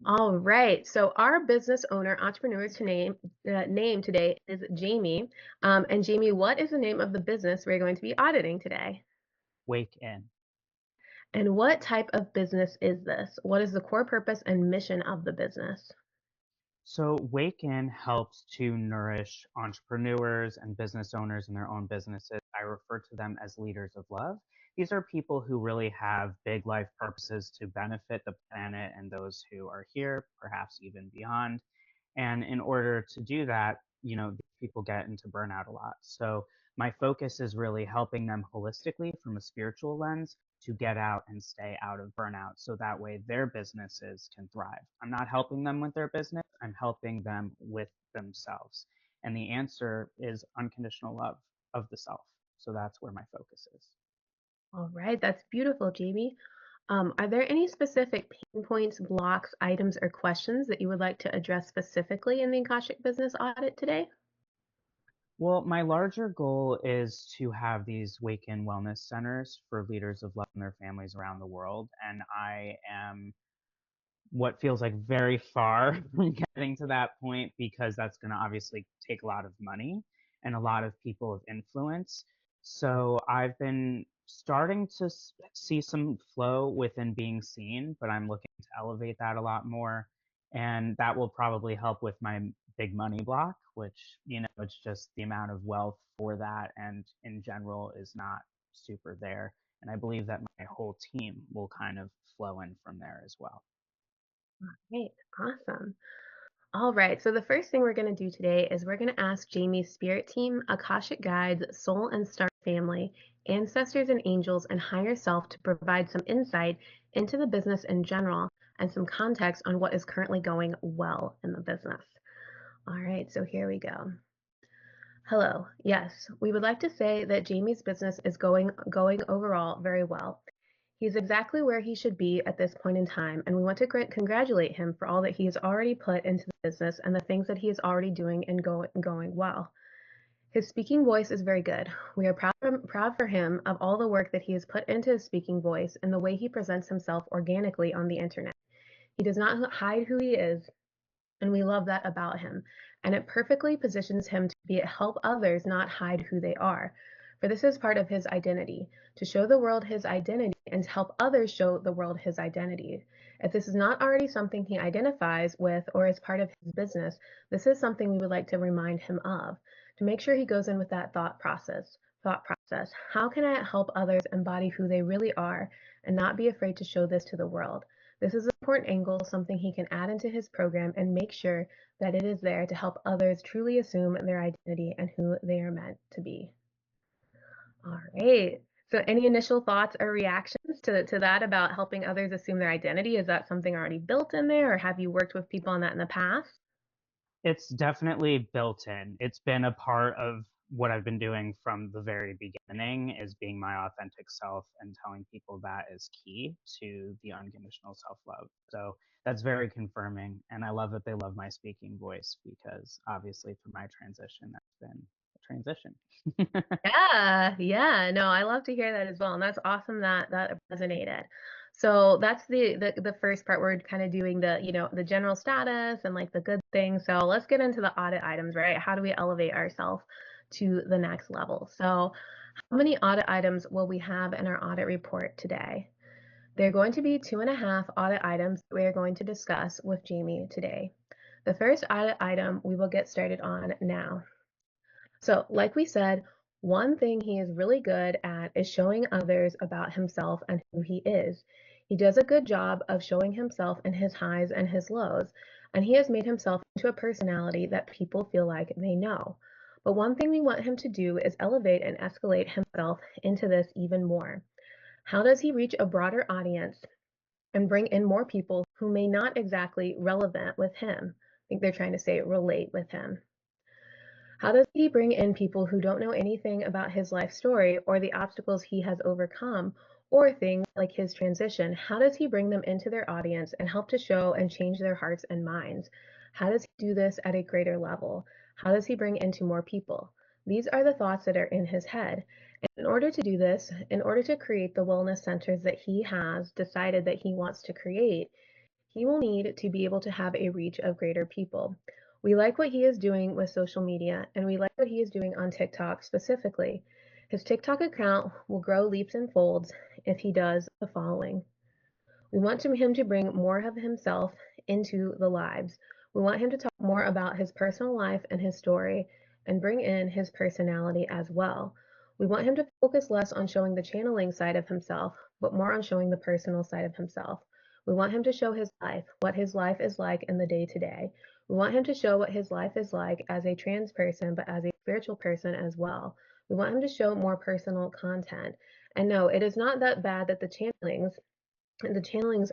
All right. So our business owner, entrepreneur's name today is Jamie. And Jamie, what is the name of the business we're going to be auditing today? Wake in. And what type of business is this? What is the core purpose and mission of the business? So, Wake In helps to nourish entrepreneurs and business owners in their own businesses. I refer to them as leaders of love. These are people who really have big life purposes to benefit the planet and those who are here, perhaps even beyond. And in order to do that, people get into burnout a lot. So my focus is really helping them holistically from a spiritual lens to get out and stay out of burnout. So that way their businesses can thrive. I'm not helping them with their business, I'm helping them with themselves. And the answer is unconditional love of the self. So that's where my focus is. All right. That's beautiful, Jamie. Are there any specific pain points, blocks, items, or questions that you would like to address specifically in the Akashic Business Audit today? Well, my larger goal is to have these Waken Wellness Centers for leaders of love and their families around the world. And I am what feels like very far from getting to that point because that's going to obviously take a lot of money and a lot of people of influence. So I've been starting to see some flow within being seen, but I'm looking to elevate that a lot more. And that will probably help with my big money block, which, it's just the amount of wealth for that and in general is not super there. And I believe that my whole team will kind of flow in from there as well. Great. Awesome. All right, so the first thing we're going to do today is we're going to ask Jamie's spirit team, Akashic guides, soul and star family, ancestors and angels, and higher self to provide some insight into the business in general and some context on what is currently going well in the business. All right, so here we go. Hello. Yes, we would like to say that Jamie's business is going overall very well. He's exactly where he should be at this point in time, and we want to congratulate him for all that he has already put into the business and the things that he is already doing and going well. His speaking voice is very good. We are proud for him of all the work that he has put into his speaking voice and the way he presents himself organically on the internet. He does not hide who he is, and we love that about him. And it perfectly positions him to help others not hide who they are. For this is part of his identity, to show the world his identity and to help others show the world his identity. If this is not already something he identifies with or is part of his business, this is something we would like to remind him of, to make sure he goes in with that thought process. How can I help others embody who they really are and not be afraid to show this to the world? This is an important angle, something he can add into his program and make sure that it is there to help others truly assume their identity and who they are meant to be. All right. So any initial thoughts or reactions to that about helping others assume their identity? Is that something already built in there, or have you worked with people on that in the past? It's definitely built in. It's been a part of what I've been doing from the very beginning is being my authentic self and telling people that is key to the unconditional self-love. So that's very confirming. And I love that they love my speaking voice because obviously through my transition, that's been a transition. Yeah, yeah. No, I love to hear that as well, and that's awesome that that resonated. So that's the first part. We're kind of doing the general status and like the good things. So let's get into the audit items, right? How do we elevate ourselves to the next level? So how many audit items will we have in our audit report today? There are going to be 2.5 audit items that we are going to discuss with Jamie today. The first audit item we will get started on now. So, like we said, one thing he is really good at is showing others about himself and who he is. He does a good job of showing himself in his highs and his lows, and he has made himself into a personality that people feel like they know. But one thing we want him to do is elevate and escalate himself into this even more. How does he reach a broader audience and bring in more people who may not exactly relevant with him? I think they're trying to say relate with him. How does he bring in people who don't know anything about his life story or the obstacles he has overcome or things like his transition? How does he bring them into their audience and help to show and change their hearts and minds? How does he do this at a greater level? How does he bring into more people? These are the thoughts that are in his head. And in order to do this, in order to create the wellness centers that he has decided that he wants to create, he will need to be able to have a reach of greater people. We like what he is doing with social media, and we like what he is doing on TikTok specifically. His TikTok account will grow leaps and folds if he does the following. We want him to bring more of himself into the lives. We want him to talk more about his personal life and his story and bring in his personality as well. We want him to focus less on showing the channeling side of himself, but more on showing the personal side of himself. We want him to show his life, what his life is like in the day to day. We want him to show what his life is like as a trans person, but as a spiritual person as well. We want him to show more personal content. And no, it is not that bad that the channelings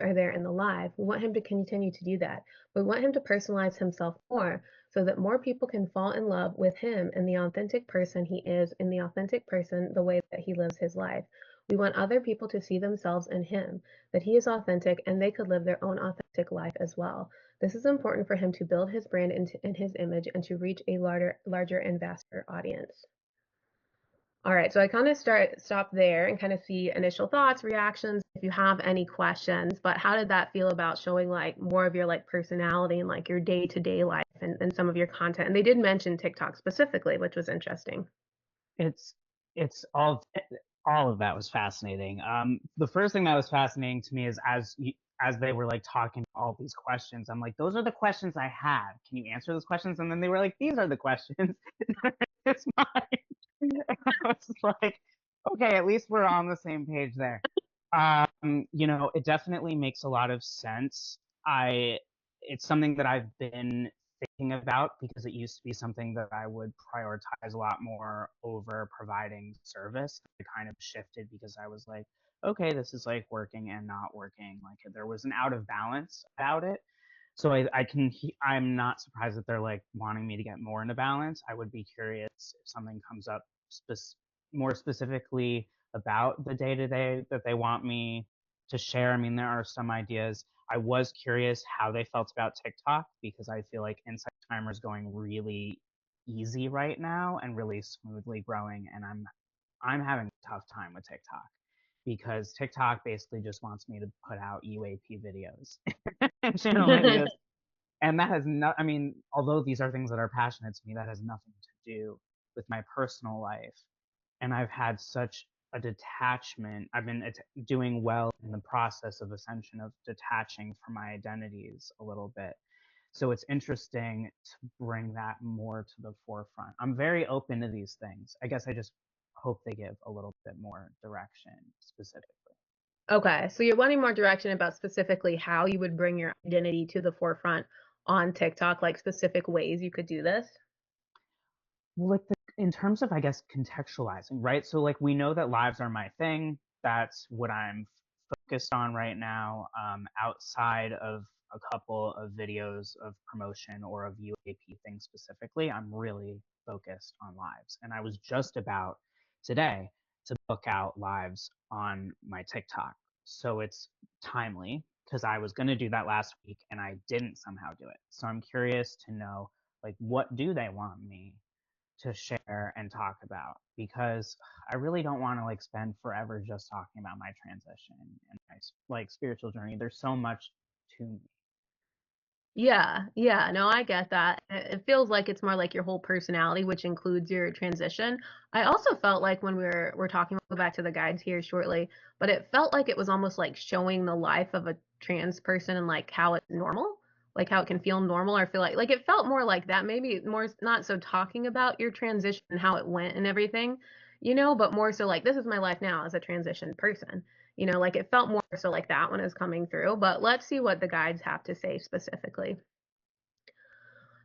are there in the live. We want him to continue to do that. We want him to personalize himself more so that more people can fall in love with him and the authentic person he is, and the authentic person, the way that he lives his life. We want other people to see themselves in him, that he is authentic and they could live their own authentic life as well. This is important for him to build his brand in his image and to reach a larger and vaster audience. All right, so I kind of stop there and kind of see initial thoughts, reactions, if you have any questions. But how did that feel about showing like more of your like personality and like your day-to-day life and some of your content? And they did mention TikTok specifically, which was interesting. It's it's all of that was fascinating. The first thing that was fascinating to me is as they were like talking all these questions, I'm like, those are the questions I had. Can you answer those questions? And then they were like, these are the questions. It's mine. I was like, okay, at least we're on the same page there. It definitely makes a lot of sense. It's something that I've been thinking about because it used to be something that I would prioritize a lot more over providing service. It kind of shifted because I was like, okay, this is like working and not working. Like there was an out of balance about it. So I'm not surprised that they're like wanting me to get more into balance. I would be curious if something comes up more specifically about the day to day that they want me to share. I mean, there are some ideas. I was curious how they felt about TikTok because I feel like Insight Timer is going really easy right now and really smoothly growing, and I'm having a tough time with TikTok because TikTok basically just wants me to put out UAP videos and channel videos, and that has no, I mean, although these are things that are passionate to me, that has nothing to do with my personal life. And I've had such a detachment. I've been doing well in the process of ascension of detaching from my identities a little bit. So it's interesting to bring that more to the forefront. I'm very open to these things. I guess I just hope they give a little bit more direction specifically. Okay, so you're wanting more direction about specifically how you would bring your identity to the forefront on TikTok, like specific ways you could do this. Well, like in terms of, I guess, contextualizing, right? So like we know that lives are my thing. That's what I'm focused on right now. Outside of a couple of videos of promotion or of UAP things specifically, I'm really focused on lives. And I was just about today to book out lives on my TikTok. So it's timely because I was going to do that last week and I didn't somehow do it. So I'm curious to know, like, what do they want me to share and talk about, because I really don't want to like spend forever just talking about my transition and my like spiritual journey. There's so much to me. Yeah, yeah, no, I get that. It feels like it's more like your whole personality, which includes your transition. I also felt like when we're talking, we'll go back to the guides here shortly, but it felt like it was almost like showing the life of a trans person and like how it's normal, like how it can feel normal or feel like it felt more like that. Maybe more not so talking about your transition and how it went and everything, but more so like this is my life now as a transition person. Like it felt more so like that when it was coming through, but let's see what the guides have to say specifically.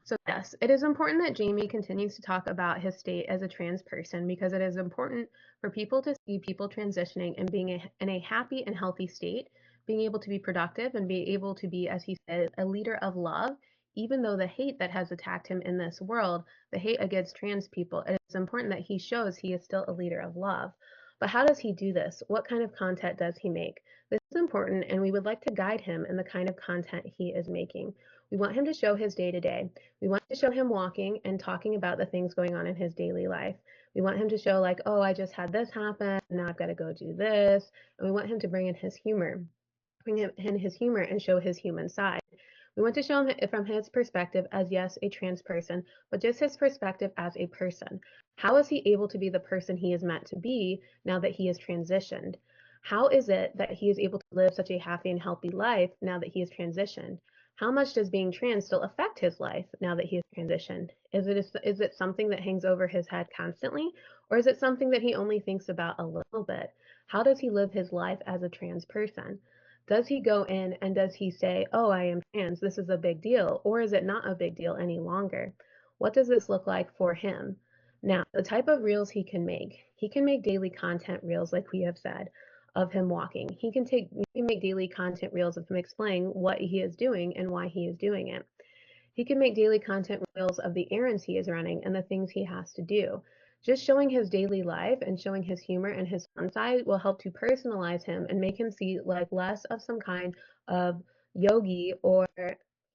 So, yes, it is important that Jamie continues to talk about his state as a trans person because it is important for people to see people transitioning and being in a happy and healthy state, being able to be productive and be able to be, as he said, a leader of love, even though the hate that has attacked him in this world, the hate against trans people, it is important that he shows he is still a leader of love. But how does he do this? What kind of content does he make? This is important, and we would like to guide him in the kind of content he is making. We want him to show his day to day. We want to show him walking and talking about the things going on in his daily life. We want him to show, like, oh, I just had this happen. Now I've got to go do this. And we want him to bring in his humor. bring him in his humor and show his human side. We want to show him from his perspective as, yes, a trans person, but just his perspective as a person. How is he able to be the person he is meant to be now that he has transitioned? How is it that he is able to live such a happy and healthy life now that he has transitioned? How much does being trans still affect his life now that he has transitioned? Is it something that hangs over his head constantly, or is it something that he only thinks about a little bit? How does he live his life as a trans person? Does he go in and does he say, oh, I am trans, this is a big deal, or is it not a big deal any longer? What does this look like for him? Now, the type of reels he can make daily content reels, like we have said, of him walking. He can make daily content reels of him explaining what he is doing and why he is doing it. He can make daily content reels of the errands he is running and the things he has to do. Just showing his daily life and showing his humor and his fun side will help to personalize him and make him see like less of some kind of yogi or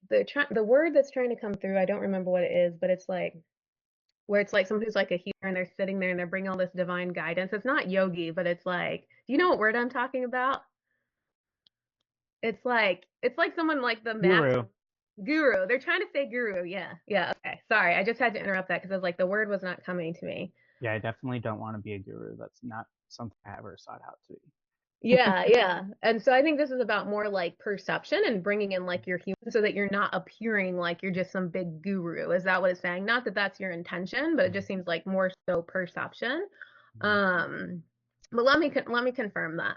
the word that's trying to come through. I don't remember what it is, but it's like where it's like someone who's like a healer and they're sitting there and they're bringing all this divine guidance. It's not yogi, but it's like, do you know what word I'm talking about? It's like someone like the master Guru. guru. They're trying to say guru. Yeah. Yeah. Okay. Sorry. I just had to interrupt that because I was like, the word was not coming to me. Yeah, I definitely don't want to be a guru. That's not something I ever sought out to be. Yeah. Yeah. And so I think this is about more like perception and bringing in like your human so that you're not appearing like you're just some big guru. Is that what it's saying? Not that that's your intention, but it just seems like more so perception. Mhm. Um, but let me confirm that.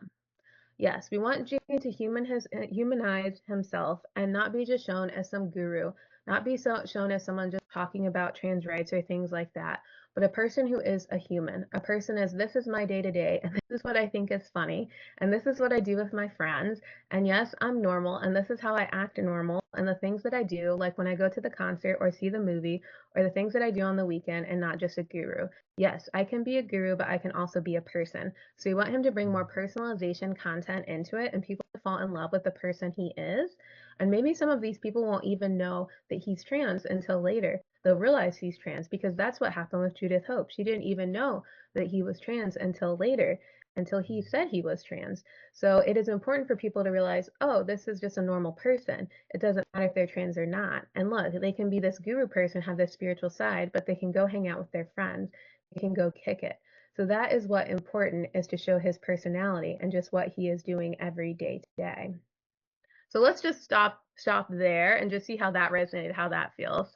Yes, we want Jamie to humanize himself and not be just shown as some guru, not be shown as someone just talking about trans rights or things like that, but a person who is a human. A person as this is my day to day, and this is what I think is funny, and this is what I do with my friends, and yes, I'm normal, and this is how I act normal, and the things that I do, like when I go to the concert or see the movie, or the things that I do on the weekend, and not just a guru. Yes, I can be a guru, but I can also be a person. So we want him to bring more personalization content into it and people to fall in love with the person he is. And maybe some of these people won't even know that he's trans until later. They'll realize he's trans because that's what happened with Judith Hope. She didn't even know that he was trans until later, until he said he was trans. So it is important for people to realize, oh, this is just a normal person. It doesn't matter if they're trans or not. And look, they can be this guru person, have this spiritual side, but they can go hang out with their friends. They can go kick it. So that is what important is to show his personality and just what he is doing every day to day. So let's just stop there and just see how that resonated, how that feels.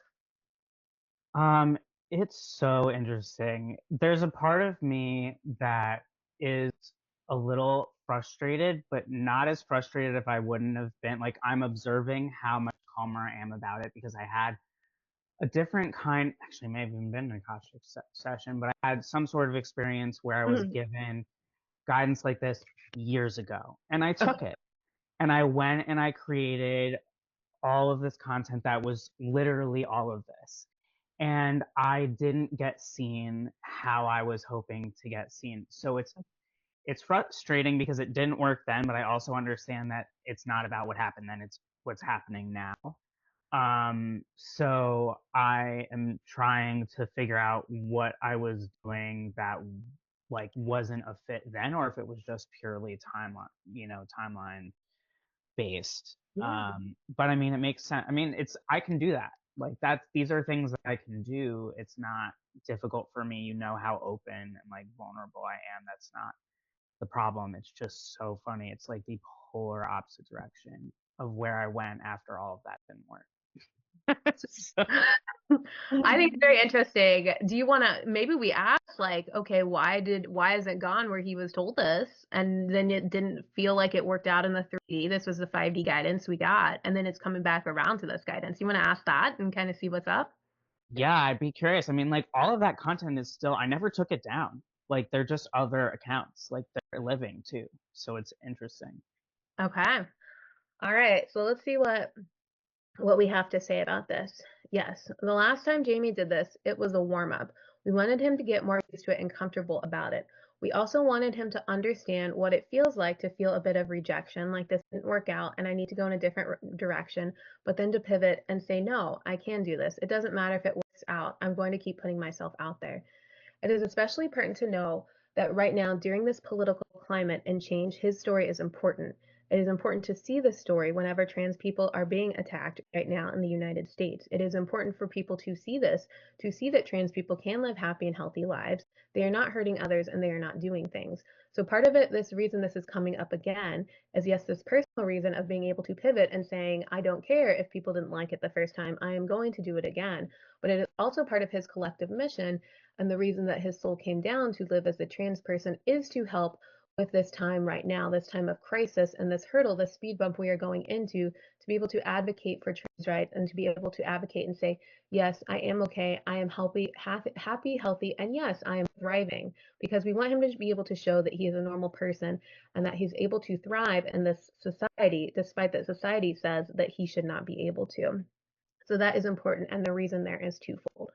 Um, it's so interesting. There's a part of me that is a little frustrated, but not as frustrated if I wouldn't have been. Like, I'm observing how much calmer I am about it because I had a different kind, actually, may have even been an Akashic session, but I had some sort of experience where I was Mhm. given guidance like this years ago. And I Okay. took it and I went and I created all of this content that was literally all of this. And I didn't get seen how I was hoping to get seen. So it's frustrating because it didn't work then, but I also understand that it's not about what happened then, it's what's happening now. So I am trying to figure out what I was doing that like wasn't a fit then, or if it was just purely timeline based. Yeah. But I mean, it makes sense. I mean, I can do that. Like these are things that I can do. It's not difficult for me. You know how open and like vulnerable I am. That's not the problem. It's just so funny. It's like the polar opposite direction of where I went after all of that didn't work. So, I think it's very interesting. Do you want to maybe we ask like, okay, why is it gone where he was told this and then it didn't feel like it worked out in the 3D. This was the 5D guidance we got and then it's coming back around to this guidance. You want to ask that and kind of see what's up? yeah, I'd be curious. I mean, like all of that content is still, I never took it down. Like they're just other accounts. Like they're living too. So it's interesting. Okay. All right. So let's see what we have to say about this. Yes, the last time Jamie did this, it was a warm up. We wanted him to get more used to it and comfortable about it. We also wanted him to understand what it feels like to feel a bit of rejection, like this didn't work out and I need to go in a different direction, but then to pivot and say, no, I can do this. It doesn't matter if it works out. I'm going to keep putting myself out there. It is especially important to know that right now, during this political climate and change, his story is important. It is important to see this story whenever trans people are being attacked right now in the United States. It is important for people to see this, to see that trans people can live happy and healthy lives. They are not hurting others and they are not doing things. So part of it, this reason this is coming up again is yes, this personal reason of being able to pivot and saying, I don't care if people didn't like it the first time, I am going to do it again. But it is also part of his collective mission. And the reason that his soul came down to live as a trans person is to help with this time right now, this time of crisis and this hurdle, this speed bump we are going into, to be able to advocate for trans rights and to be able to advocate and say, yes, I am okay, I am happy, healthy, and yes, I am thriving, because we want him to be able to show that he is a normal person and that he's able to thrive in this society, despite that society says that he should not be able to. So that is important, and the reason there is twofold.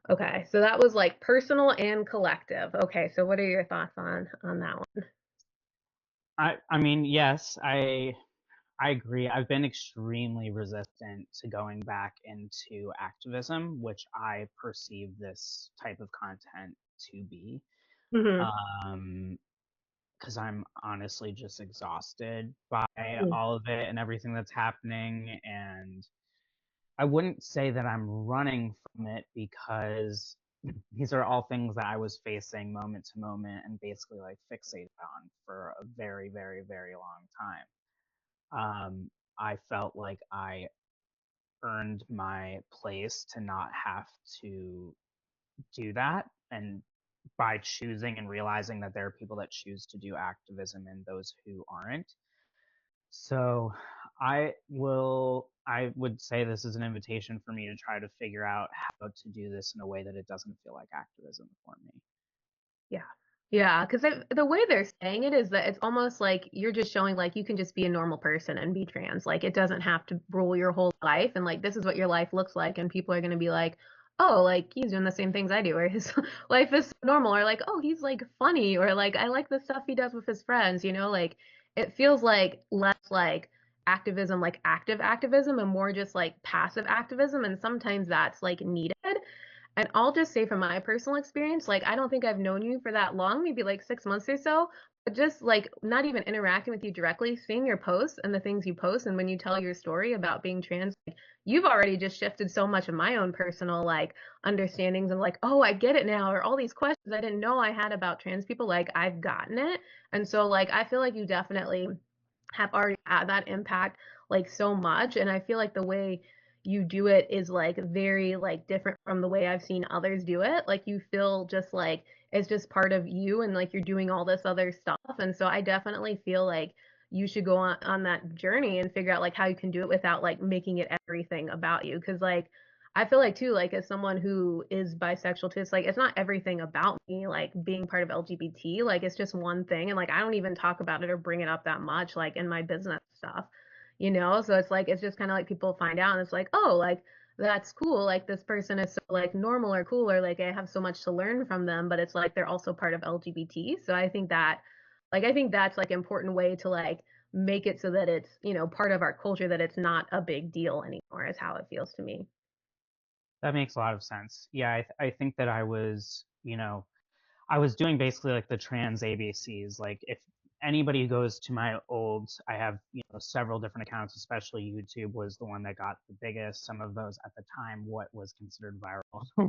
Okay, so that was like personal and collective. Okay, so what are your thoughts on that one? I mean, yes, I agree. I've been extremely resistant to going back into activism, which I perceive this type of content to be. Mhm. Um, because I'm honestly just exhausted by Mm. all of it and everything that's happening. And I wouldn't say that I'm running from it because these are all things that I was facing moment to moment and basically like fixated on for a very, very, very long time. I felt like I earned my place to not have to do that. And by choosing and realizing that there are people that choose to do activism and those who aren't. So I would say this is an invitation for me to try to figure out how to do this in a way that it doesn't feel like activism for me. Yeah. Yeah, 'cause the way they're saying it is that it's almost like you're just showing, like, you can just be a normal person and be trans, like, it doesn't have to rule your whole life, and, like, this is what your life looks like, and people are gonna be like, "Oh, like, he's doing the same things I do," or his life is normal, or like, "Oh, he's, like, funny," or like, "I like the stuff he does with his friends," you know, like, it feels like less like activism, like active activism, and more just like passive activism, and sometimes that's, like, needed. And I'll just say from my personal experience, like, I don't think I've known you for that long, maybe like 6 months or so, but just like not even interacting with you directly, seeing your posts and the things you post, and when you tell your story about being trans, like, you've already just shifted so much of my own personal like understandings of like, oh, I get it now, or all these questions I didn't know I had about trans people, like I've gotten it. And so like I feel like you definitely have already had that impact like so much, and I feel like the way you do it is like very like different from the way I've seen others do it. Like you feel just like it's just part of you, and like you're doing all this other stuff. And so I definitely feel like you should go on that journey and figure out like how you can do it without like making it everything about you. Cause like I feel like too, like as someone who is bisexual too, it's like it's not everything about me, like being part of LGBT, like it's just one thing. And like I don't even talk about it or bring it up that much, like in my business stuff, you know? So it's like it's just kind of like people find out and it's like, oh, like that's cool. Like this person is so like normal or cool, or like I have so much to learn from them, but it's like they're also part of LGBT. So I think that I think that's like important way to like make it so that it's, you know, part of our culture, that it's not a big deal anymore is how it feels to me. That makes a lot of sense. Yeah, I think that I was doing basically like the trans ABCs. Like if anybody goes to my old, I have, several different accounts, especially YouTube was the one that got the biggest. Some of those at the time, what was considered viral,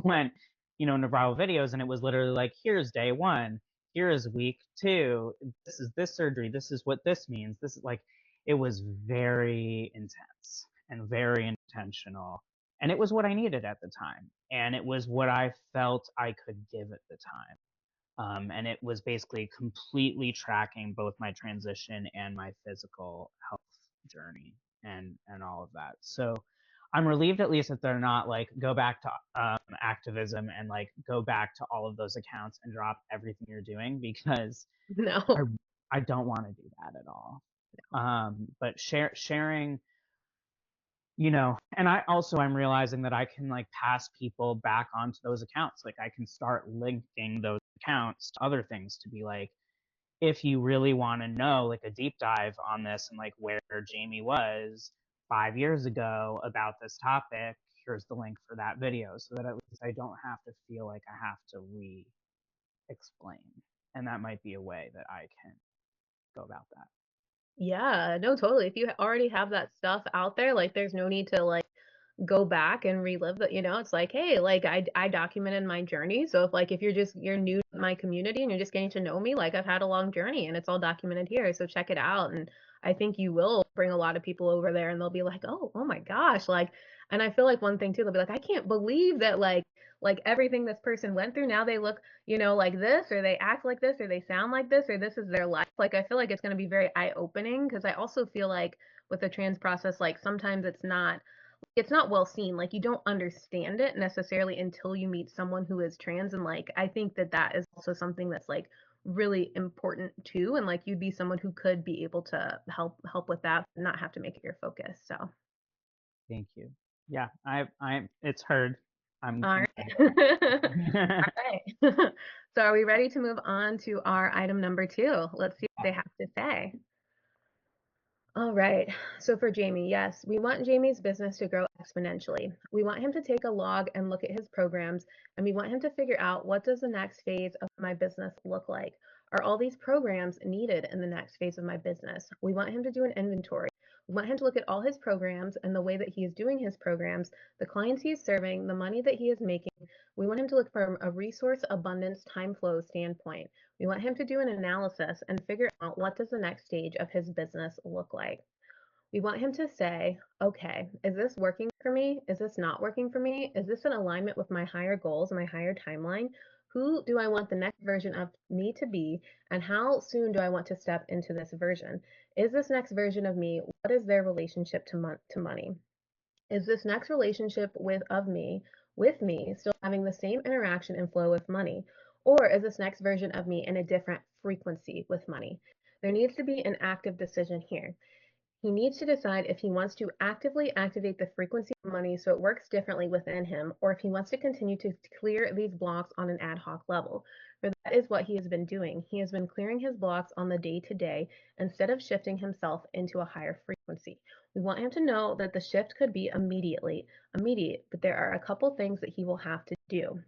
went, into viral videos. And it was literally like, here's day one, here is week two, this is this surgery, this is what this means. This is like, it was very intense and very intentional. And it was what I needed at the time. And it was what I felt I could give at the time. And it was basically completely tracking both my transition and my physical health journey and all of that. So I'm relieved at least that they're not like go back to activism and like go back to all of those accounts and drop everything you're doing because I No. I don't want to do that at all. But sharing, and I'm realizing that I can like pass people back onto those accounts. Like I can start linking those accounts to other things to be like, if you really want to know like a deep dive on this and like where Jamie was 5 years ago about this topic, here's the link for that video so that at least I don't have to feel like I have to re-explain. And that might be a way that I can go about that. Yeah, no, totally. If you already have that stuff out there, like, there's no need to, like, go back and relive the it's like, "Hey, like, I documented my journey, so if you're new to my community and you're just getting to know me, like, I've had a long journey and it's all documented here, so check it out," and I think you will bring a lot of people over there and they'll be like, "Oh my gosh," like and I feel like one thing too, they'll be like, "I can't believe that, like, everything this person went through, now they look, like this, or they act like this, or they sound like this, or this is their life." Like, I feel like it's gonna be very eye-opening because I also feel like with the trans process, like, sometimes it's not well seen, like, you don't understand it necessarily until you meet someone who is trans, and, like, I think that that is also something that's, like, really important too, and, like, you'd be someone who could be able to help with that, and not have to make it your focus, so Thank you. Yeah, it's heard. I'm alright. glad. Alright. So are we ready to move on to our item number 2? Let's see what they have to say. All right. So for Jamie, yes, we want Jamie's business to grow exponentially. We want him to take a log and look at his programs, and we want him to figure out what does the next phase of my business look like? Are all these programs needed in the next phase of my business? We want him to do an inventory. We want him to look at all his programs and the way that he is doing his programs, the clients he is serving, the money that he is making. We want him to look from a resource abundance time flow standpoint. We want him to do an analysis and figure out what does the next stage of his business look like. We want him to say, okay, is this working for me? Is this not working for me? Is this in alignment with my higher goals, my higher timeline? Who do I want the next version of me to be? And how soon do I want to step into this version? Is this next version of me, what is their relationship to money? Is this next relationship with me still having the same interaction and flow with money? Or is this next version of me in a different frequency with money? There needs to be an active decision here. He needs to decide if he wants to actively activate the frequency of money so it works differently within him, or if he wants to continue to clear these blocks on an ad hoc level. For that is what he has been doing. He has been clearing his blocks on the day to day instead of shifting himself into a higher frequency. We want him to know that the shift could be immediate, but there are a couple things that he will have to do.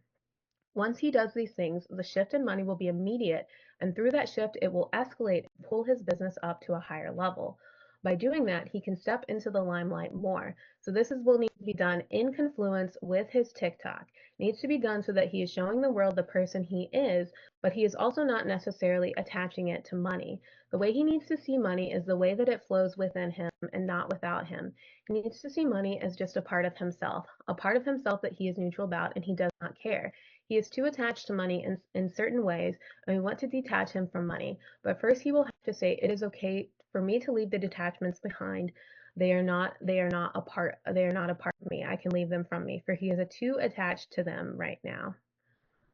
Once he does these things, the shift in money will be immediate, and through that shift, it will escalate and pull his business up to a higher level. By doing that, he can step into the limelight more. So will need to be done in confluence with his TikTok. It needs to be done so that he is showing the world the person he is, but he is also not necessarily attaching it to money. The way he needs to see money is the way that it flows within him and not without him. He needs to see money as just a part of himself that he is neutral about and he does not care. He is too attached to money in certain ways, and we want to detach him from money. But first he will have to say, it is okay for me to leave the detachments behind. They are not a part of me. I can leave them from me, for he is too attached to them right now.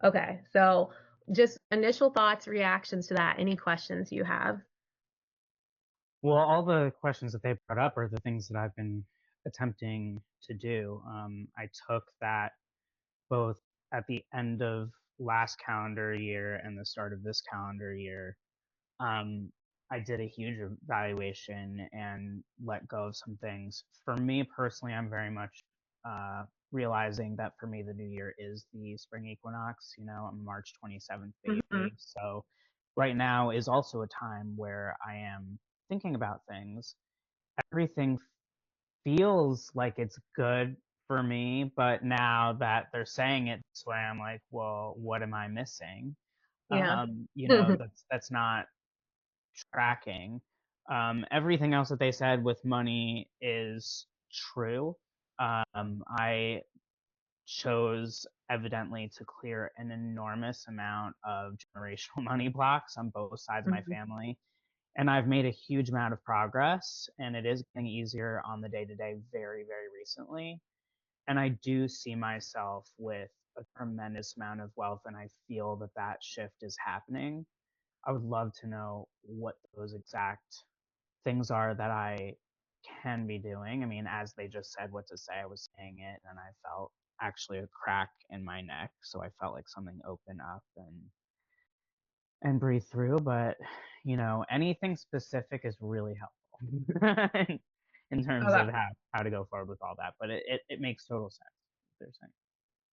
Okay, so just initial thoughts, reactions to that. Any questions you have? Well, all the questions that they brought up are the things that I've been attempting to do. I took that both at the end of last calendar year and the start of this calendar year. um, I did a huge evaluation and let go of some things. For me personally, I'm very much realizing that for me, the new year is the spring equinox. I'm March 27th Mhm. baby. So right now is also a time where I am thinking about things. Everything feels like it's good for me, but now that they're saying it this way, I'm like, well, what am I missing? Yeah. That's not tracking. Everything else that they said with money is true. I chose evidently to clear an enormous amount of generational money blocks on both sides of my Mhm. family. And I've made a huge amount of progress, and it is getting easier on the day to day very, very recently. And I do see myself with a tremendous amount of wealth, and I feel that that shift is happening. I would love to know what those exact things are that I can be doing. I mean, as they just said what to say, I was saying it and I felt actually a crack in my neck. So I felt like something open up and breathe through. But anything specific is really helpful in terms Okay. of how to go forward with all that. But it makes total sense what they're saying.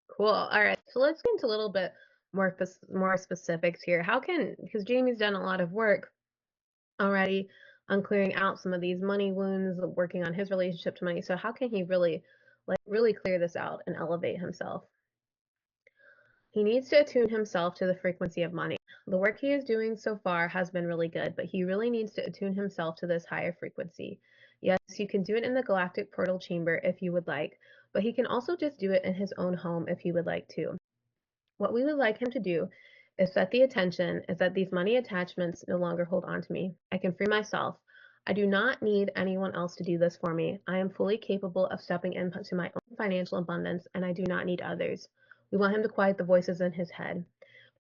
Cool. All right. So let's get into a little bit more specifics here. How can because Jamie's done a lot of work already. on clearing out some of these money wounds, working on his relationship to money. So how can he really, like, really clear this out and elevate himself? He needs to attune himself to the frequency of money. The work he is doing so far has been really good, but he really needs to attune himself to this higher frequency. Yes, you can do it in the galactic portal chamber if you would like, but he can also just do it in his own home if he would like to. What we would like him to do is set the attention is that these money attachments no longer hold on to me. I can free myself. I do not need anyone else to do this for me. I am fully capable of stepping into my own financial abundance, and I do not need others. We want him to quiet the voices in his head.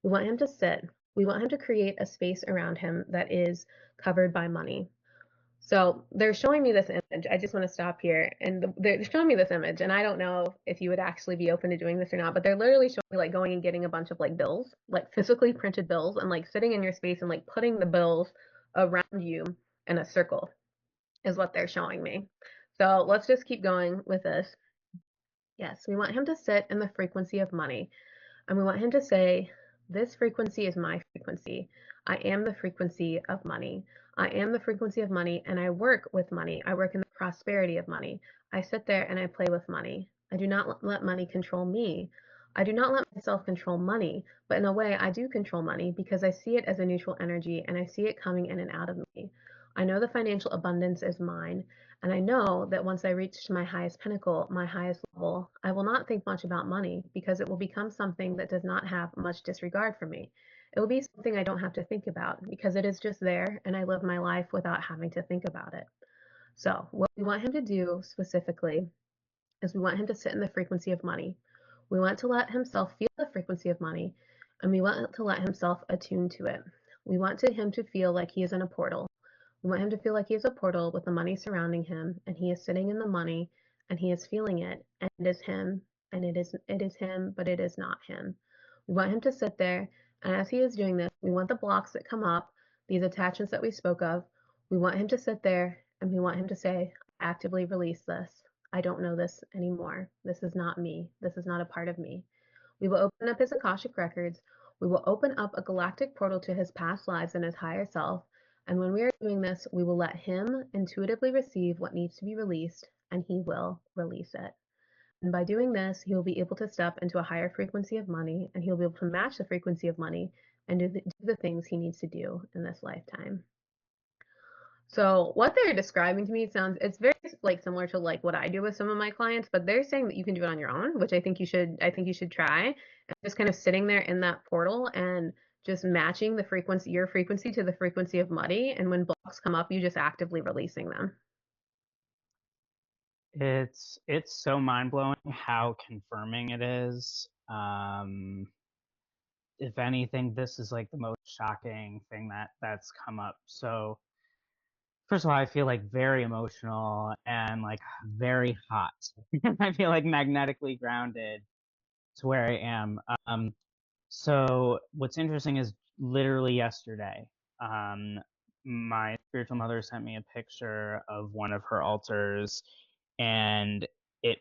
We want him to sit. We want him to create a space around him that is covered by money. So they're showing me this image. I just want to stop here. And they're showing me this image. And I don't know if you would actually be open to doing this or not, but they're literally showing me like going and getting a bunch of like bills, like physically printed bills, and like sitting in your space and like putting the bills around you in a circle is what they're showing me. So let's just keep going with this. Yes, we want him to sit in the frequency of money. And we want him to say, this frequency is my frequency. I am the frequency of money. I am the frequency of money, and I work with money. I work in the prosperity of money. I sit there and I play with money. I do not let money control me. I do not let myself control money, but in a way, I do control money because I see it as a neutral energy and I see it coming in and out of me. I know the financial abundance is mine, and I know that once I reach to my highest pinnacle, my highest level, I will not think much about money because it will become something that does not have much disregard for me. It will be something I don't have to think about because it is just there and I live my life without having to think about it. So, what we want him to do specifically is we want him to sit in the frequency of money. We want to let himself feel the frequency of money and we want to let himself attune to it. We want him to feel like he is in a portal. We want him to feel like he is a portal with the money surrounding him, and he is sitting in the money, and he is feeling it, and it is him, and it is him, but it is not him. We want him to sit there, and as he is doing this, we want the blocks that come up, these attachments that we spoke of. We want him to sit there, and we want him to say, actively release this. I don't know this anymore. This is not me. This is not a part of me. We will open up his Akashic Records. We will open up a galactic portal to his past lives and his higher self. And when we are doing this, we will let him intuitively receive what needs to be released, and he will release it. And by doing this, he will be able to step into a higher frequency of money, and he will be able to match the frequency of money and do the things he needs to do in this lifetime. So what they're describing to me sounds it's very like similar to like what I do with some of my clients, but they're saying that you can do it on your own, which I think you should try. And just kind of sitting there in that portal and just matching the frequency your frequency to the frequency of money, and when blocks come up, you just actively releasing them. It's so mind-blowing how confirming it is. If anything, this is like the most shocking thing that's come up. So first of all, I feel like very emotional and like very hot. I feel like magnetically grounded to where I am. So what's interesting is literally yesterday, um, my spiritual mother sent me a picture of one of her altars, and it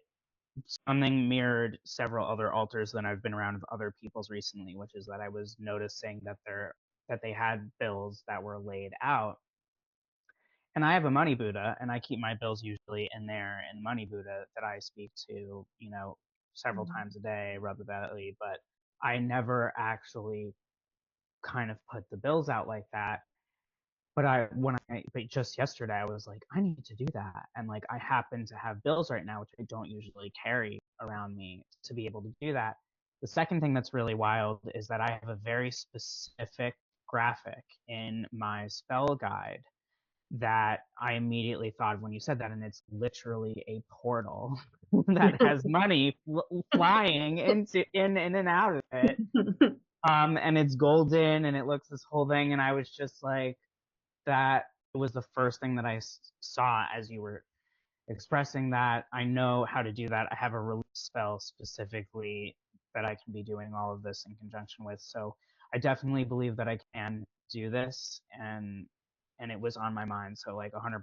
something mirrored several other altars that I've been around of other people's recently, which is that I was noticing that they had bills that were laid out. And I have a money Buddha, and I keep my bills usually in there in money Buddha that I speak to, several Mhm. times a day, rub the belly, but I never actually kind of put the bills out like that. But just yesterday, I was like, I need to do that. And like, I happen to have bills right now, which I don't usually carry around me to be able to do that. The second thing that's really wild is that I have a very specific graphic in my spell guide that I immediately thought of when you said that, and it's literally a portal that has money flying in and out of it. And it's golden, and it looks this whole thing, and I was just like, that was the first thing that I saw as you were expressing that. I know how to do that. I have a release spell specifically that I can be doing all of this in conjunction with. So I definitely believe that I can do this, and it was on my mind. So like 100%,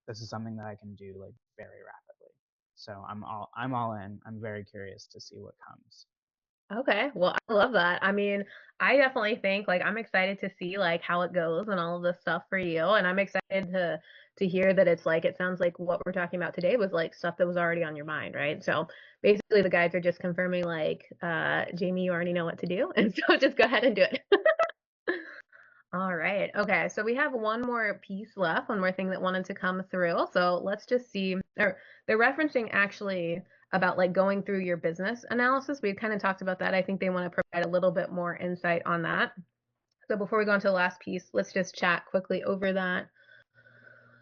this is something that I can do like very rapidly. So I'm all in. I'm very curious to see what comes. Okay, well, I love that. I mean, I definitely think like I'm excited to see like how it goes and all of this stuff for you, and I'm excited to hear that it's like it sounds like what we're talking about today was like stuff that was already on your mind, right? So basically, the guides are just confirming like, Jamie, you already know what to do, and so just go ahead and do it. All right. Okay. So we have one more piece left, one more thing that wanted to come through. So let's just see. Or they're referencing actually about like going through your business analysis. We've kind of talked about that. I think they want to provide a little bit more insight on that. So before we go on to the last piece, let's just chat quickly over that.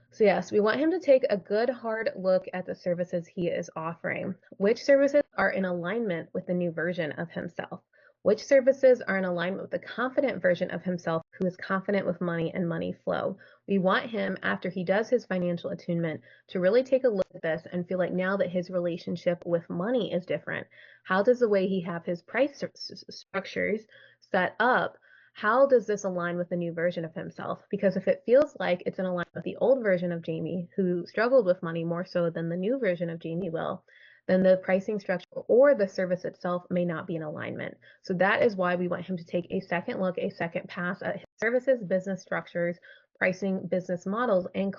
So yes, we want him to take a good hard look at the services he is offering. Which services are in alignment with the new version of himself? Which services are in alignment with the confident version of himself who is confident with money and money flow? We want him, after he does his financial attunement, to really take a look at this and feel like now that his relationship with money is different, how does the way he have his price structures set up, how does this align with the new version of himself? Because if it feels like it's in alignment with the old version of Jamie, who struggled with money more so than the new version of Jamie will, then the pricing structure or the service itself may not be in alignment. So that is why we want him to take a second look, a second pass at his services, business structures, pricing, business models, and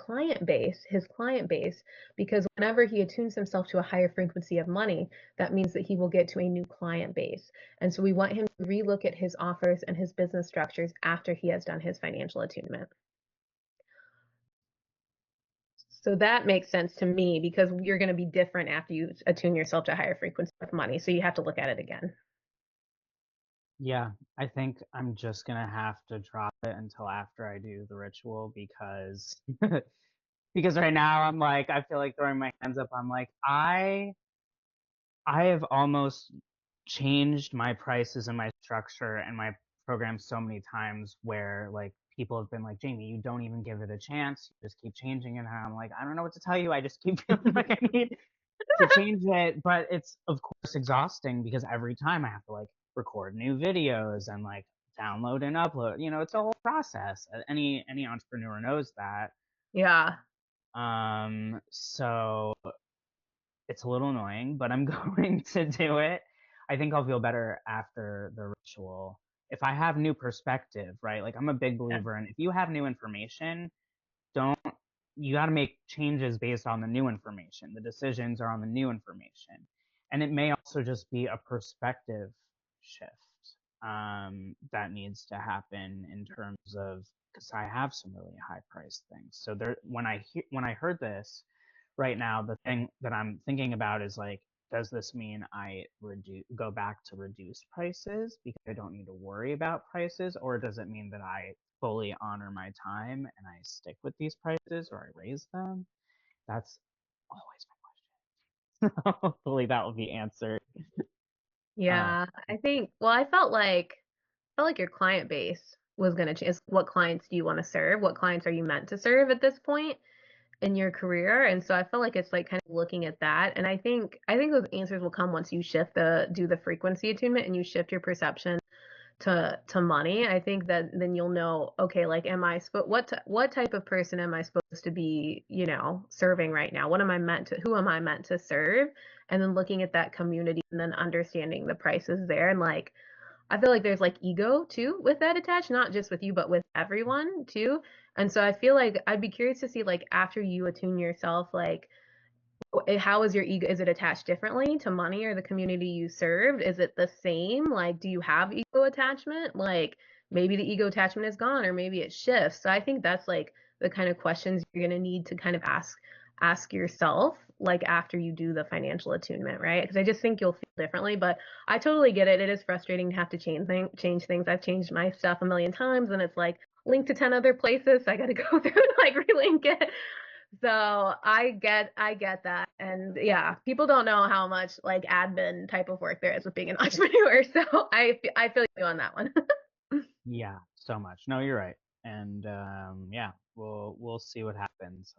his client base, because whenever he attunes himself to a higher frequency of money, that means that he will get to a new client base. And so we want him to relook at his offers and his business structures after he has done his financial attunement. So that makes sense to me because you're going to be different after you attune yourself to higher frequency of money. So you have to look at it again. Yeah, I think I'm just gonna have to drop it until after I do the ritual because because right now I'm like I feel like throwing my hands up. I'm like I have almost changed my prices and my structure and my program so many times where like people have been like, Jamie, you don't even give it a chance. You just keep changing it. And I'm like, I don't know what to tell you. I just keep feeling like I need to change it. But it's of course exhausting because every time I have to like record new videos and like download and upload. You know, it's a whole process. Any entrepreneur knows that. Yeah. So it's a little annoying, but I'm going to do it. I think I'll feel better after the ritual. If I have new perspective, right? Like I'm a big Yeah. believer in if you have new information, don't you got to make changes based on the new information. The decisions are on the new information. And it may also just be a perspective shift that needs to happen in terms of because I have some really high priced things. So there, when I heard this, right now, the thing that I'm thinking about is like, does this mean I go back to reduced prices because I don't need to worry about prices, or does it mean that I fully honor my time and I stick with these prices or I raise them? That's always my question. Hopefully that will be answered. Uh, Yeah. I think, well, I felt like your client base was going to change. What clients do you want to serve? What clients are you meant to serve at this point in your career? And so I feel like it's like kind of looking at that. And I think those answers will come once you do the frequency attunement and you shift your perception to money. I think that then you'll know, okay, like what type of person am I supposed to be, serving right now? Who am I meant to serve? And then looking at that community and then understanding the prices there and like I feel like there's like ego too with that attached, not just with you, but with everyone too. And so I feel like I'd be curious to see like after you attune yourself, like how is your ego? Is it attached differently to money or the community you served? Is it the same? Like, do you have ego attachment? Like, maybe the ego attachment is gone, or maybe it shifts. So I think that's like the kind of questions you're gonna need to kind of ask yourself, like after you do the financial attunement, right? Because I just think you'll feel differently. But I totally get it. It is frustrating to have to change things. I've changed my stuff a million times, and it's like linked to 10 other places. So I got to go through and like relink it. So I get that. And yeah, people don't know how much like admin type of work there is with being an entrepreneur. So I feel you on that one. yeah, so much. No, you're right. And yeah, we'll see what happens.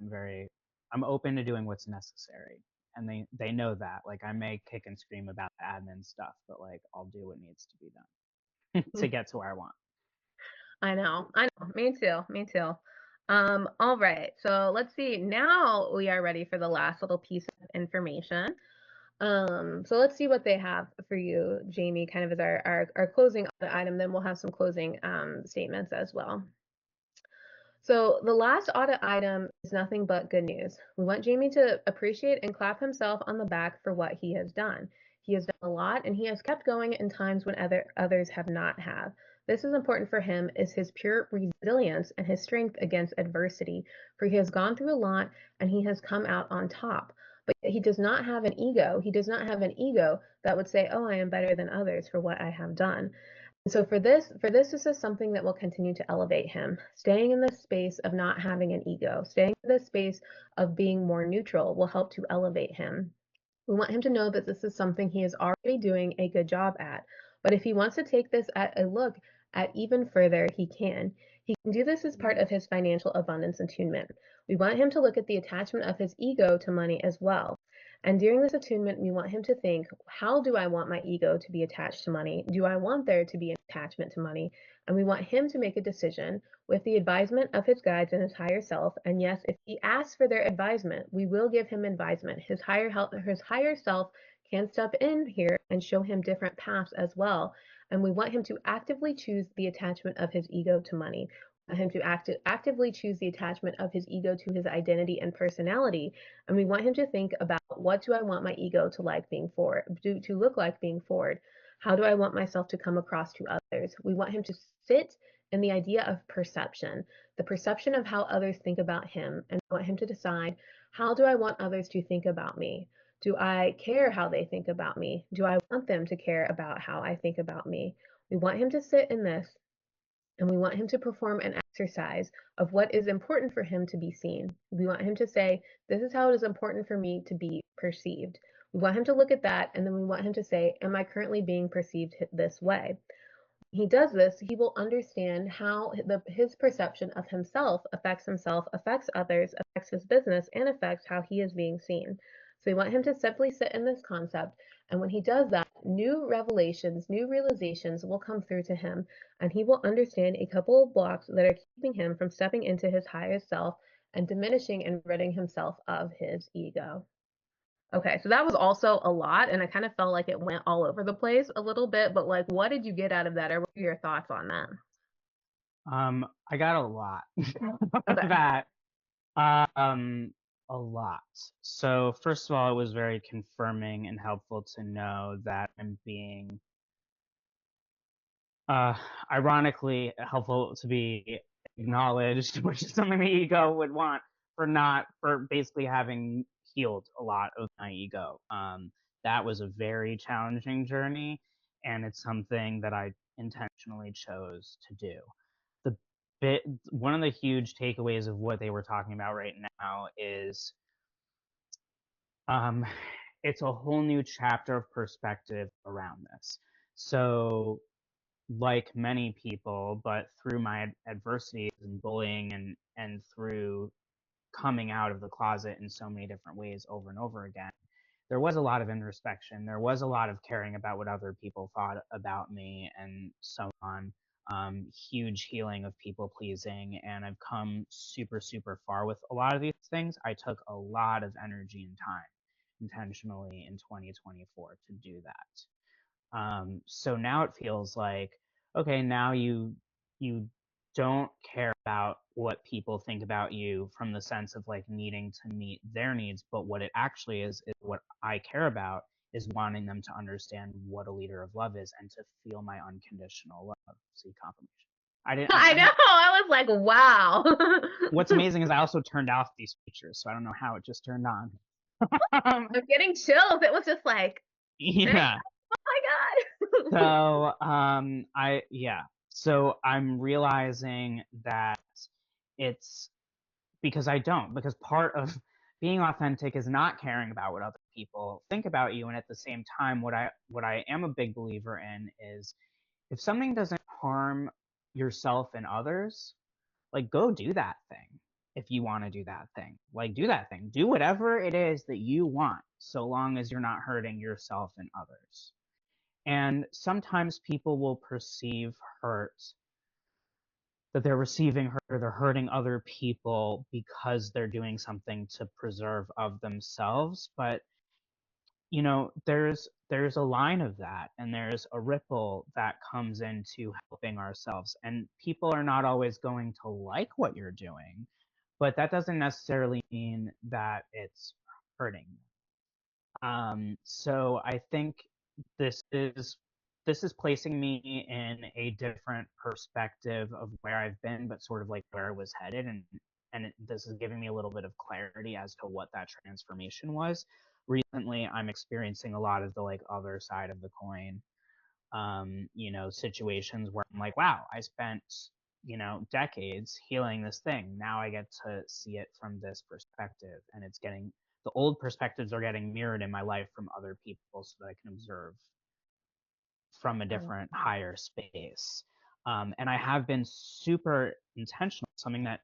I'm open to doing what's necessary. And they know that. Like I may kick and scream about the admin stuff, but like I'll do what needs to be done to get to where I want. I know. I know. Me too. Me too. All right. So let's see. Now we are ready for the last little piece of information. So let's see what they have for you, Jamie, kind of as our closing item. Then we'll have some closing statements as well. So the last audit item is nothing but good news. We want Jamie to appreciate and clap himself on the back for what he has done. He has done a lot and he has kept going in times when others have not have. This is important for him is his pure resilience and his strength against adversity, for he has gone through a lot and he has come out on top. But he does not have an ego. He does not have an ego that would say, "Oh, I am better than others for what I have done." So this is something that will continue to elevate him. Staying in this space of not having an ego, staying in this space of being more neutral will help to elevate him. We want him to know that this is something he is already doing a good job at. But if he wants to take this at a look at even further, he can. He can do this as part of his financial abundance attunement. We want him to look at the attachment of his ego to money as well. And during this attunement, we want him to think, how do I want my ego to be attached to money? Do I want there to be an attachment to money? And we want him to make a decision with the advisement of his guides and his higher self. And yes, if he asks for their advisement, we will give him advisement. His higher self can step in here and show him different paths as well. And we want him to actively choose the attachment of his ego to money. We want him to actively choose the attachment of his ego to his identity and personality. And we want him to think about, what do I want my ego to like being forward, to look like being forward? How do I want myself to come across to others? We want him to sit in the idea of perception, the perception of how others think about him, and we want him to decide, how do I want others to think about me? Do I care how they think about me? Do I want them to care about how I think about me? We want him to sit in this, and we want him to perform an exercise of what is important for him to be seen. We want him to say, this is how it is important for me to be perceived. We want him to look at that, and then we want him to say, am I currently being perceived this way? He does this, he will understand how his perception of himself, affects others, affects his business, and affects how he is being seen. So we want him to simply sit in this concept. And when he does that, new revelations, new realizations will come through to him. And he will understand a couple of blocks that are keeping him from stepping into his highest self and diminishing and ridding himself of his ego. Okay, so that was also a lot, and I kind of felt like it went all over the place a little bit, but like, what did you get out of that, or what are your thoughts on that? I got a lot of Okay. that. Um, a lot. So first of all, it was very confirming and helpful to know that I'm being, uh, ironically helpful to be acknowledged, which is something the ego would want for basically having healed a lot of my ego. That was a very challenging journey, and it's something that I intentionally chose to do. The bit One of the huge takeaways of what they were talking about right now is, um, it's a whole new chapter of perspective around this. So, like many people, but through my adversities and bullying and through coming out of the closet in so many different ways over and over again, there was a lot of introspection. There was a lot of caring about what other people thought about me and so on. Huge healing of people pleasing, and I've come super, super far with a lot of these things. I took a lot of energy and time intentionally in 2024 to do that. So now it feels like, okay, now you don't care about what people think about you from the sense of like needing to meet their needs, but what it actually is what I care about is wanting them to understand what a leader of love is and to feel my unconditional love. See, confirmation. I didn't. I know. I was like, wow. What's amazing is I also turned off these features, so I don't know how it just turned on. I'm getting chills. It was just like, Yeah. oh my God. So, so I'm realizing that it's because part of being authentic is not caring about what other people think about you. And at the same time, what I am a big believer in is, if something doesn't harm yourself and others, like, go do that thing. If you want to do that thing, like, do that thing. Do whatever it is that you want, so long as you're not hurting yourself and others. And sometimes people will perceive hurt, that they're receiving hurt or they're hurting other people because they're doing something to preserve of themselves. But there's a line of that, and there's a ripple that comes into helping ourselves, and people are not always going to like what you're doing, but that doesn't necessarily mean that it's hurting. So I think this is this is placing me in a different perspective of where I've been, but sort of like where I was headed, and this is giving me a little bit of clarity as to what that transformation was. Recently, I'm experiencing a lot of the like other side of the coin, situations where I'm like, wow, I spent, decades healing this thing. Now I get to see it from this perspective, and the old perspectives are getting mirrored in my life from other people so that I can observe from a I love different that. higher space. And I have been super intentional. Something that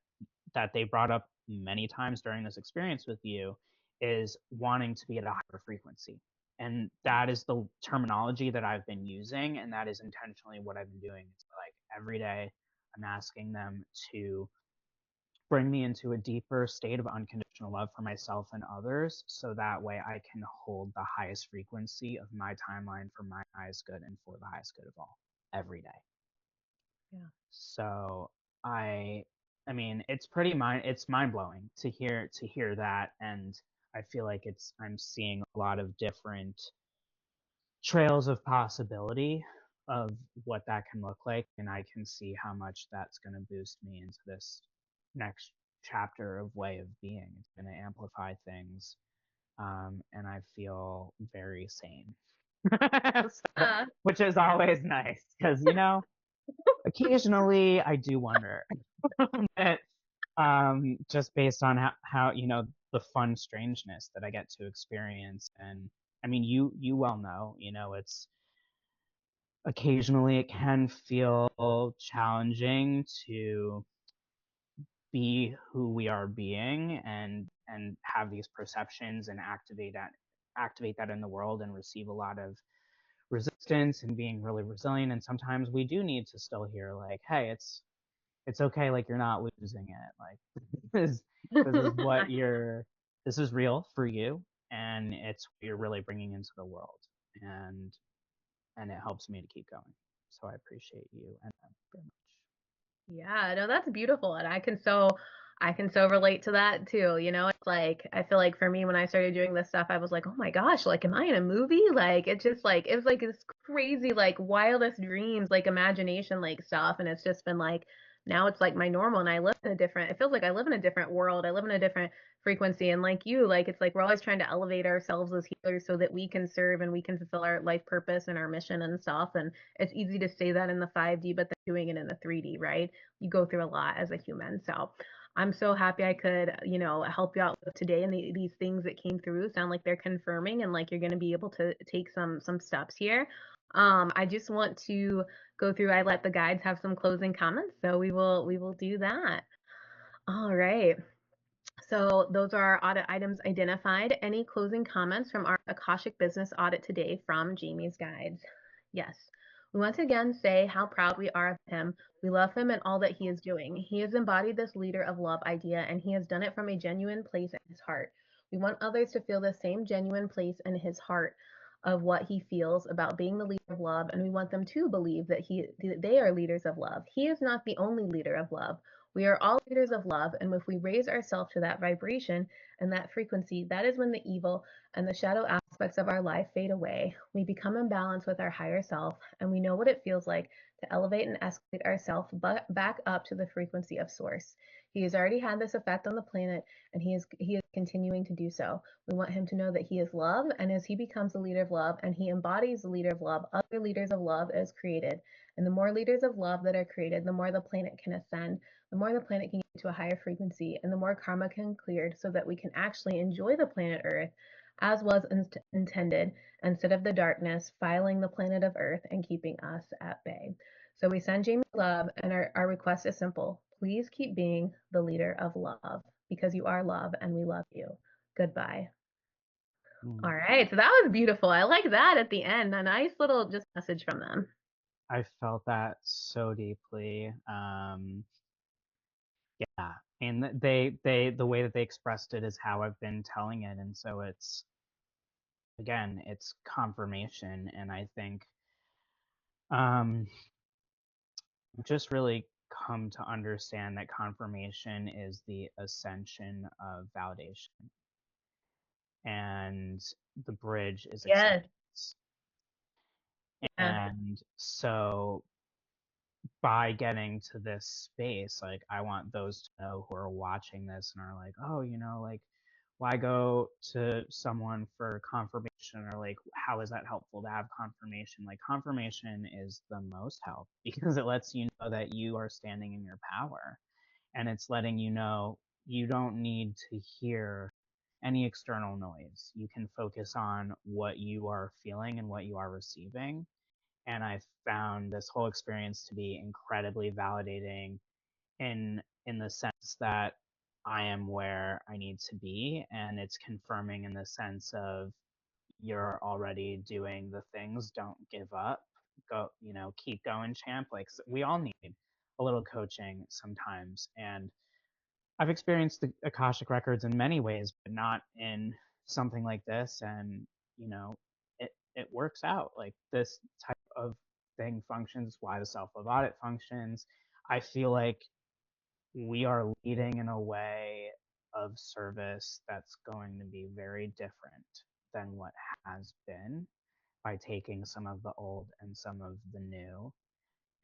they brought up many times during this experience with you is wanting to be at a higher frequency. And that is the terminology that I've been using, and that is intentionally what I've been doing. It's like every day I'm asking them to bring me into a deeper state of unconditional love for myself and others, so that way I can hold the highest frequency of my timeline for my highest good and for the highest good of all every day. Yeah. So I I mean, it's mind-blowing to hear that, and I feel like I'm seeing a lot of different trails of possibility of what that can look like, and I can see how much that's going to boost me into this next chapter of way of being. It's going to amplify things, and I feel very sane. So, Uh, which is always nice because occasionally I do wonder that, just based on how the fun strangeness that I get to experience. And I mean, you well know, it's occasionally it can feel challenging to be who we are being, and have these perceptions and activate that in the world and receive a lot of resistance and being really resilient. And sometimes we do need to still hear like, hey, it's okay, like you're not losing it, like this this is what you're this is real for you, and it's what you're really bringing into the world, and it helps me to keep going. So I appreciate you and them very Yeah, no, that's beautiful, and I can so relate to that too, It's like I feel like for me when I started doing this stuff, I was like, "Oh my gosh, like am I in a movie?" Like it just like it was like this crazy like wildest dreams, like imagination like stuff, and it's just been like now it's like my normal and I live in a different it feels like I live in a different world. I live in a different frequency and like you, like it's like we're always trying to elevate ourselves as healers so that we can serve and we can fulfill our life purpose and our mission and stuff. And it's easy to say that in the 5D, but then doing it in the 3D, right? You go through a lot as a human. So I'm so happy I could, help you out with today and these things that came through sound like they're confirming and like you're going to be able to take some steps here. I just want to go through. I let the guides have some closing comments, so we will do that. All right. So those are our audit items identified. Any closing comments from our Akashic Business Audit today from Jamie's Guides? Yes. We once again say how proud we are of him. We love him and all that he is doing. He has embodied this leader of love idea, and he has done it from a genuine place in his heart. We want others to feel the same genuine place in his heart of what he feels about being the leader of love, and we want them to believe that they are leaders of love. He is not the only leader of love. We are all leaders of love, and if we raise ourselves to that vibration and that frequency, that is when the evil and the shadow aspects of our life fade away. We become in balance with our higher self, and we know what it feels like to elevate and escalate ourselves back up to the frequency of source. He has already had this effect on the planet, and he is continuing to do so. We want him to know that he is love, and as he becomes the leader of love and he embodies the leader of love, other leaders of love is created. And the more leaders of love that are created, the more the planet can ascend, the more the planet can get to a higher frequency, and the more karma can cleared so that we can actually enjoy the planet Earth as was intended instead of the darkness filing the planet of Earth and keeping us at bay. So we send Jamie love, and our request is simple. Please keep being the leader of love because you are love and we love you. Goodbye. much. All right, so that was beautiful. I like that at the end. A nice little just message from them. I felt that so deeply. Yeah, and the way that they expressed it is how I've been telling it, and so again, it's confirmation. And I think um, just really come to understand that confirmation is the ascension of validation, and the bridge is Yes. acceptance. Yeah. And so by getting to this space, like, I want those to know who are watching this and are like, oh, like, why go to someone for confirmation, or like, how is that helpful to have confirmation? Like, confirmation is the most help because it lets you know that you are standing in your power, and it's letting you know you don't need to hear any external noise. You can focus on what you are feeling and what you are receiving. And I found this whole experience to be incredibly validating in the sense that I am where I need to be, and it's confirming in the sense of you're already doing the things. Don't give up. Go, keep going, champ. Like, we all need a little coaching sometimes, and I've experienced the Akashic Records in many ways, but not in something like this. And you know, it works out. Like, this type of thing functions. Why the self-love audit functions. I feel like we are leading in a way of service that's going to be very different than what has been, by taking some of the old and some of the new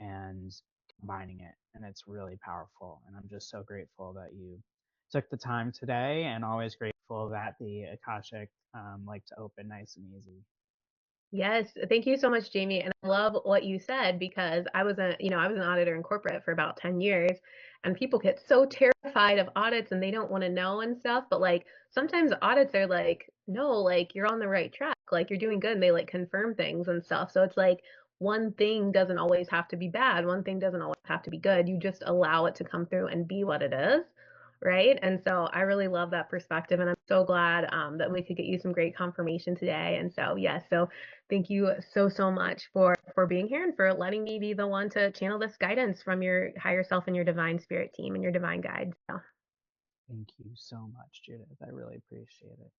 and combining it. And it's really powerful. And I'm just so grateful that you took the time today, and always grateful that the Akashic like to open nice and easy. Yes, thank you so much, Jamie. And I love what you said because I was an auditor in corporate for about 10 years, and people get so terrified of audits and they don't want to know and stuff. But like sometimes audits are like, no, like you're on the right track, like you're doing good, and they like confirm things and stuff. So it's like one thing doesn't always have to be bad, one thing doesn't always have to be good. You just allow it to come through and be what it is. Right. And so I really love that perspective. And I'm so glad that we could get you some great confirmation today. And so, yes, so thank you so, so much for being here and for letting me be the one to channel this guidance from your higher self and your divine spirit team and your divine guides. So, Thank you so much, Judith. I really appreciate it.